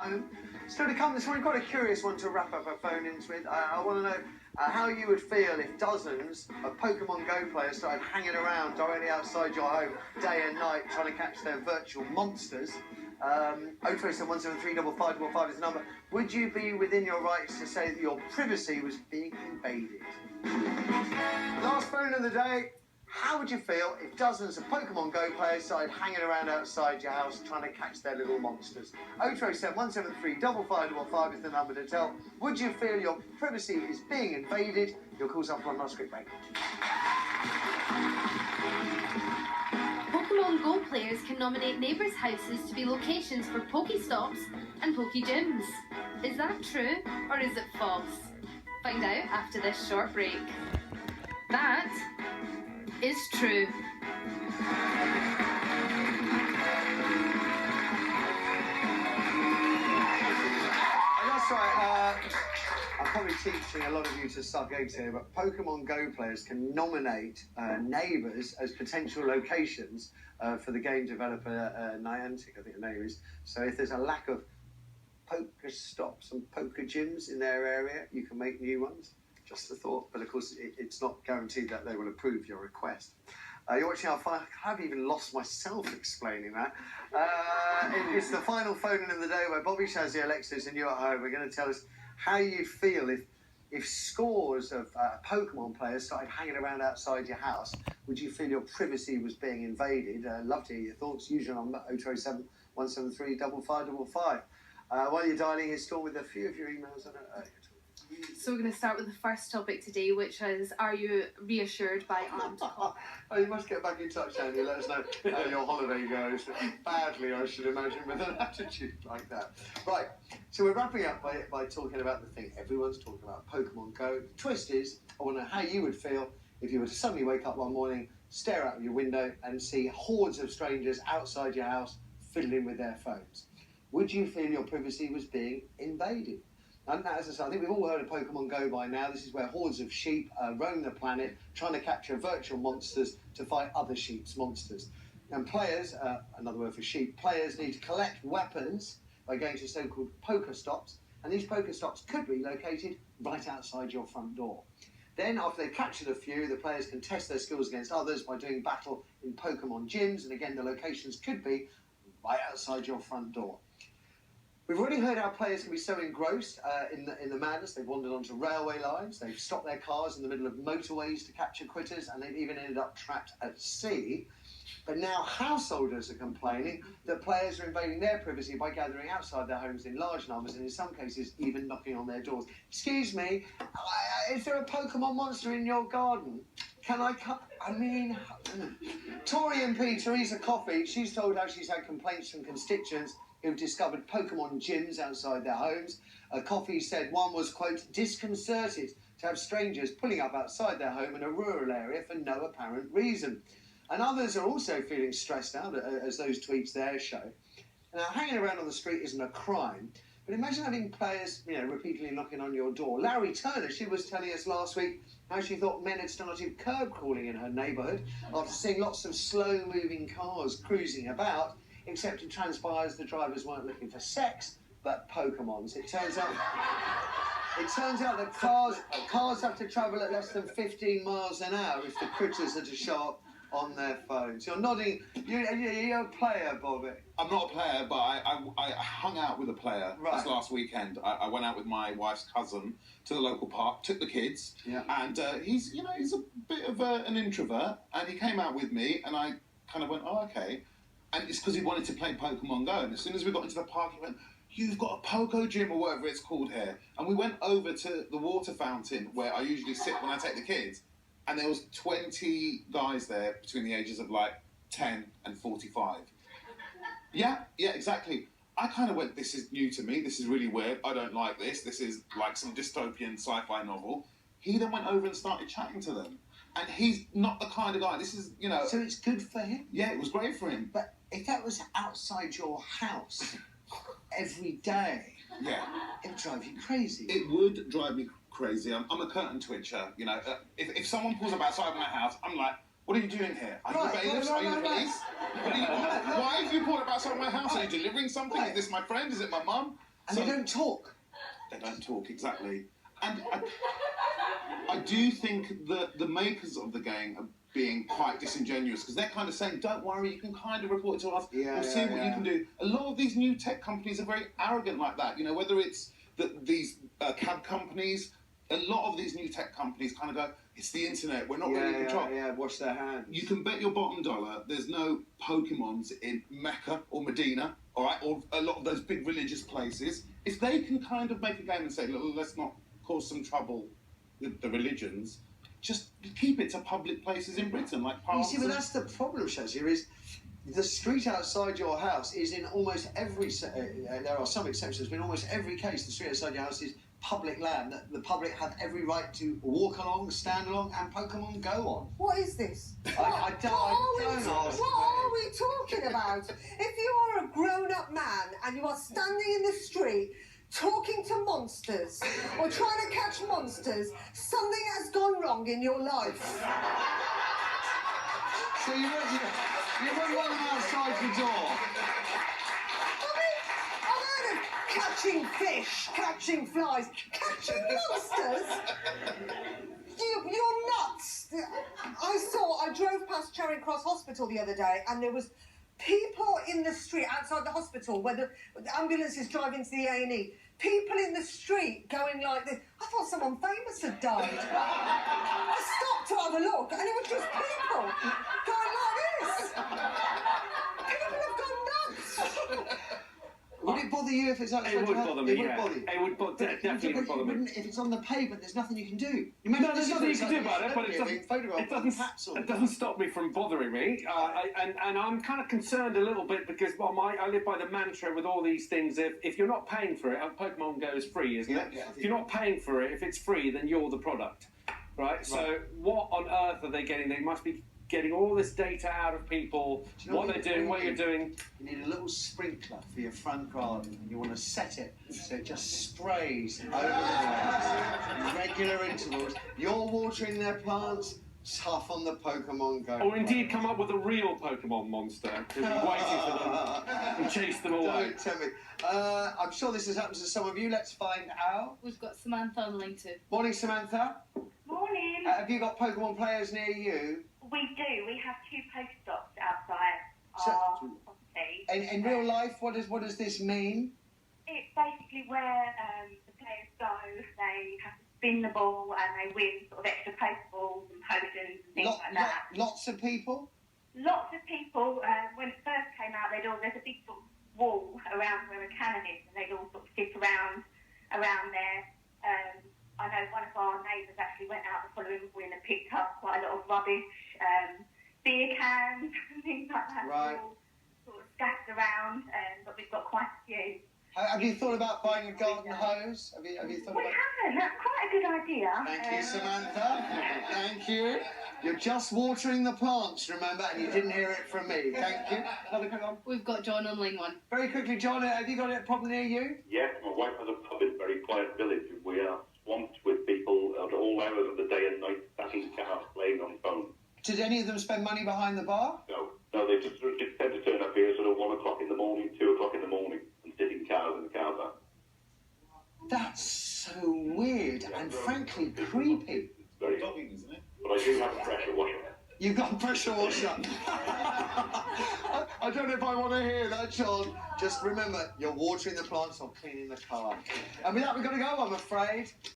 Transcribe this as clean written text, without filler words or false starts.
home. Still to come this morning, quite a curious one to wrap up our phone-ins with. I want to know how you would feel if dozens of Pokemon Go players started hanging around directly outside your home day and night trying to catch their virtual monsters. 027173555 is the number. Would you be within your rights to say that your privacy was being invaded? Last phone of the day. How would you feel if dozens of Pokemon Go players started hanging around outside your house trying to catch their little monsters? 027173555 is the number to tell. Would you feel your privacy is being invaded? Your call's up on last quick break. Pokemon Go players can nominate neighbours' houses to be locations for Pokestops and Pokegyms. Is that true or is it false? Find out after this short break. That is true. That's right. I'm probably teaching a lot of you to suck eggs here, but Pokemon Go players can nominate neighbours as potential locations for the game developer Niantic, I think the name is. So if there's a lack of Pokestops and Pokegyms in their area, you can make new ones. Just a thought, but of course it's not guaranteed that they will approve your request. You're watching our final. I've even lost myself explaining that. It's the final phone-in of the day where Bobby, Shazzy, Alexis and you at home are going to tell us how you'd feel if scores of Pokemon players started hanging around outside your house. Would you feel your privacy was being invaded? Love to hear your thoughts. Usual number 027173555. While you're dialing, it's still with a few of your emails on it. So we're going to start with the first topic today, which is, are you reassured by armed cops? Oh, you must get back in touch, Andy. Let us know how your holiday goes. Badly, I should imagine, with an attitude like that. Right, so we're wrapping up by talking about the thing everyone's talking about, Pokemon Go. The twist is, I want to know how you would feel if you were to suddenly wake up one morning, stare out of your window and see hordes of strangers outside your house fiddling with their phones. Would you feel your privacy was being invaded? And as I say, I think we've all heard of Pokemon Go by now. This is where hordes of sheep roam the planet, trying to capture virtual monsters to fight other sheep's monsters. And players, another word for sheep, players need to collect weapons by going to so-called Pokestops, and these Pokestops could be located right outside your front door. Then, after they've captured a few, the players can test their skills against others by doing battle in Pokemon gyms, and again, the locations could be right outside your front door. We've already heard how players can be so engrossed in the madness. They've wandered onto railway lines, they've stopped their cars in the middle of motorways to capture critters, and they've even ended up trapped at sea. But now householders are complaining that players are invading their privacy by gathering outside their homes in large numbers and in some cases even knocking on their doors. Excuse me, is there a Pokemon monster in your garden? Can I come? I mean, Tory MP Teresa Coffey, she's told how she's had complaints from constituents who've discovered Pokemon gyms outside their homes. Coffey said one was, quote, disconcerted to have strangers pulling up outside their home in a rural area for no apparent reason. And others are also feeling stressed out, as those tweets there show. Now, hanging around on the street isn't a crime, but imagine having players, repeatedly knocking on your door. Larry Turner, she was telling us last week how she thought men had started curb crawling in her neighbourhood after seeing lots of slow-moving cars cruising about, except it transpires the drivers weren't looking for sex, but Pokemons. It turns out that cars have to travel at less than 15 miles an hour if the critters are to show up on their phones. You're nodding. You're a player, Bobby. I'm not a player, but I hung out with a player this last weekend. I went out with my wife's cousin to the local park, took the kids, and he's a bit of an introvert, and he came out with me, and I kind of went, oh, okay. And it's because he wanted to play Pokemon Go. And as soon as we got into the park, he went, you've got a Poke Gym or whatever it's called here. And we went over to the water fountain where I usually sit when I take the kids. And there was 20 guys there between the ages of like 10 and 45. Yeah, exactly. I kind of went, this is new to me. This is really weird. I don't like this. This is like some dystopian sci-fi novel. He then went over and started chatting to them. And he's not the kind of guy, this is, So it's good for him? Yeah, it was great for him. But if that was outside your house every day, it would drive you crazy. It would drive me crazy. I'm a curtain twitcher, If someone pulls up outside my house, I'm like, what are you doing here? Are you bailiffs? Are you the police? Why have you pulled up outside my house? Are you delivering something? Is this my friend? Is it my mum? And they don't talk. They don't talk, exactly. And I do think that the makers of the game are being quite disingenuous, because they're kind of saying, don't worry, you can kind of report it to us, we'll see what you can do. A lot of these new tech companies are very arrogant like that, you know, whether it's these cab companies, a lot of these new tech companies kind of go, it's the internet, we're not really in control. Wash their hands. You can bet your bottom dollar there's no Pokemons in Mecca or Medina, all right, or a lot of those big religious places. If they can kind of make a game and say, look, let's not cause some trouble with the religions, just keep it to public places in Britain, like parks. You see, but that's the problem, Shazia, is the street outside your house is in almost every... there are some exceptions, but in almost every case, the street outside your house is public land that the public have every right to walk along, stand along, and Pokemon Go on. What is this? I don't ask. What are we talking about? If you are a grown-up man and you are standing in the street talking to monsters or trying to catch monsters, something has gone wrong in your life. So you wouldn't want them outside the door? Catching fish, catching flies, catching monsters? You're nuts. I drove past Charing Cross Hospital the other day and there was people in the street outside the hospital where the ambulances drive into the A&E. People in the street going like this. I thought someone famous had died. I stopped to have a look and it was just people going like this. People have gone nuts. Would it bother you if it's outside? It would bother me, It would bother you. It would definitely would bother me. If it's on the pavement, there's nothing you can do. No, there's nothing you can do about it, but it doesn't stop me from bothering me. And I'm kind of concerned a little bit because I live by the mantra with all these things. If you're not paying for it, Pokemon Go is free, isn't it? If you're not paying for it, if it's free, then you're the product, right? So what on earth are they getting? They must be getting all this data out of people, what they're doing, what you're doing. You need a little sprinkler for your front garden, and you want to set it so it just sprays over the place in regular intervals. You're watering their plants, tough on the Pokemon Go. Or indeed come up with a real Pokemon monster who'll be waiting for them and chase them away. Don't tell me. I'm sure this has happened to some of you. Let's find out. We've got Samantha on line too. Morning, Samantha. Morning. Have you got Pokemon players near you? We do. We have 2 Pokestops outside our property. In real life, what does this mean? It's basically where the players go. They have to spin the ball and they win sort of extra Pokeballs and potions and things like that. Lots of people? Lots of people. When it first came out, there's a big sort of wall around where a cannon is, and they'd all sort of sit around there. I know one of our neighbours actually went out the following morning and picked up quite a lot of rubbish, beer cans and things like that. Right. All sort of scattered around, but we've got quite a few. Have you thought about buying a garden hose? Have you thought We about... haven't. That's quite a good idea. Thank you, Samantha. Thank you. You're just watering the plants, remember, and you didn't hear it from me. Thank you. Another quick one. We've got John on line 1. Very quickly, John, have you got a problem near you? Yes, my wife has a pub in a very quiet village. We are swamped with people at all hours of the day and night stacking cars, playing on phone. Did any of them spend money behind the bar? No, they just tend to turn up here sort of 1 o'clock in the morning, 2 o'clock in the morning, and sit in cars in the car park. That's so weird and frankly creepy. It's very shocking, isn't it? But I do have a pressure washer. You've got a pressure washer. I don't know if I want to hear that, John. Just remember, you're watering the plants or cleaning the car. And with that, we've got to go, I'm afraid.